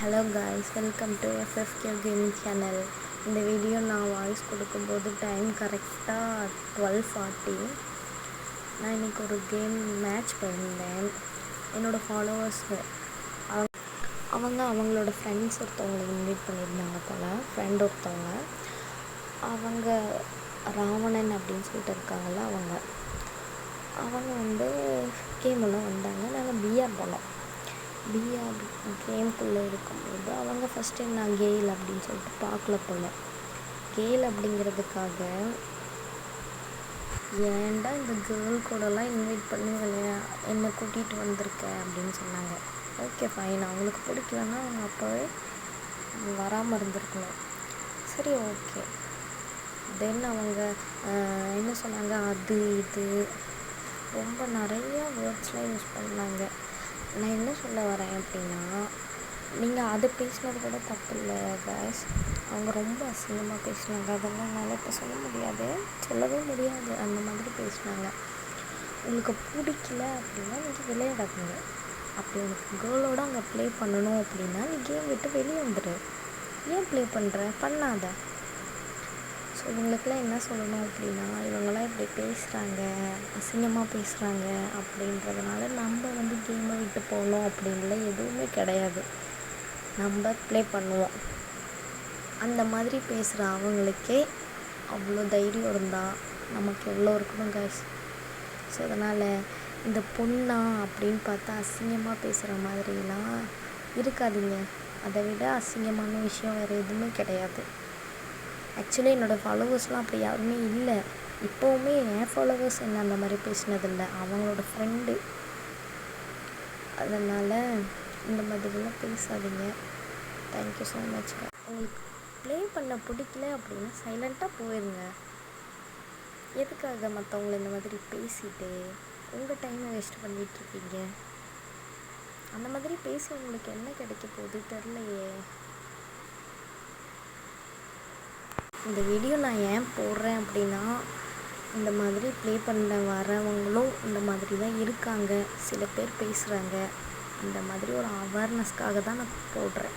Hello guys, welcome to FFK gaming channel. இந்த video நான் voice கொடுக்கும்போது டைம் கரெக்டாக 12:40. நான் இன்றைக்கி ஒரு கேம் மேட்ச் போயிருந்தேன். என்னோடய ஃபாலோவர்ஸ் அவங்களோட ஃப்ரெண்ட்ஸ் ஒருத்தவங்களை இன்வைட் பண்ணியிருந்தாங்க போல். ஃப்ரெண்ட் ஒருத்தவங்க, அவங்க ராவணன் அப்படின்னு சொல்லிட்டு இருக்காங்கள்ல, அவங்க வந்து கேமெல்லாம் வந்தாங்க. நாங்கள் பிஆர் போனோம். பிஆர் கேம்குள்ளே இருக்கும்போது அவங்க ஃபஸ்ட் டைம் நான் கேல் அப்படின்னு சொல்லிட்டு பார்க்கல போல். கேல் அப்படிங்கிறதுக்காக ஏன்டா இந்த கேர்ள் கூடலாம் இன்வைட் பண்ணி என்னை கூட்டிகிட்டு வந்திருக்க அப்படின்னு சொன்னாங்க. ஓகே ஃபைன், அவங்களுக்கு பிடிக்கலன்னா அவங்க அப்போவே வராமல் இருந்திருக்கணும். சரி ஓகே. தென் அவங்க என்ன சொன்னாங்க, அது இது ரொம்ப நிறையா வேர்ட்ஸ்லாம் யூஸ் பண்ணாங்க. நான் என்ன சொல்ல வரேன் அப்படின்னா, நீங்கள் அதை பேசினது கூட தப்பு இல்லை காய்ஸ். அவங்க ரொம்ப அசிங்கமாக பேசினாங்க. அதெல்லாம் என்னால் இப்போ சொல்லவே முடியாது. அந்த மாதிரி பேசினாங்க. உங்களுக்கு பிடிக்கல அப்படின்னா நீங்கள் விளையாடாதீங்க. அப்படி உனக்கு கேர்ளோட அங்கே ப்ளே பண்ணணும் அப்படின்னா நீ கேம் விட்டு வெளியே வந்துடு. ஏன் ப்ளே பண்ணாத. ஸோ இவங்களுக்கெல்லாம் என்ன சொல்லணும் அப்படின்னா, இவங்களாம் இப்படி பேசுகிறாங்க, அசிங்கமாக பேசுகிறாங்க அப்படின்றதுனால நம்ம வந்து கேமை விட்டு போகணும் அப்படின்லாம் எதுவுமே கிடையாது. நம்ம ப்ளே பண்ணுவோம். அந்த மாதிரி பேசுகிற அவங்களுக்கே அவ்வளோ தைரியம் இருந்தால் நமக்கு எவ்வளோ இருக்கணும் காய்ஸ். ஸோ அதனால் இந்த பொண்ணா அப்படின்னு பார்த்தா அசிங்கமாக பேசுகிற மாதிரிலாம் இருக்காதீங்க. அதை விட அசிங்கமான விஷயம் வேறு எதுவுமே கிடையாது. ஆக்சுவலி என்னோடய ஃபாலோவர்ஸ்லாம் அப்படி யாருமே இல்லை. இப்போவுமே என் ஃபாலோவர்ஸ் என்ன அந்த மாதிரி பேசினதில்லை, அவங்களோட ஃப்ரெண்டு. அதனால் இந்த மாதிரிலாம் பேசாதீங்க. Thank you so much. உங்களுக்கு ப்ளே பண்ண பிடிக்கல அப்படின்னா சைலண்ட்டாக போயிடுங்க. எதுக்காக மற்றவங்கள இந்த மாதிரி பேசிட்டு உங்கள் டைமை வேஸ்ட் பண்ணிகிட்ருக்கீங்க? அந்த மாதிரி பேசி உங்களுக்கு என்ன கிடைக்க போகுது தெரிலையே. இந்த வீடியோ நான் ஏன் போடுறேன் அப்படின்னா, இந்த மாதிரி ப்ளே பண்ண வரவங்களும் இந்த மாதிரி தான் இருக்காங்க. சில பேர் பேசுகிறாங்க. இந்த மாதிரி ஒரு அவேர்னஸ்க்காக தான் நான் போடுறேன்.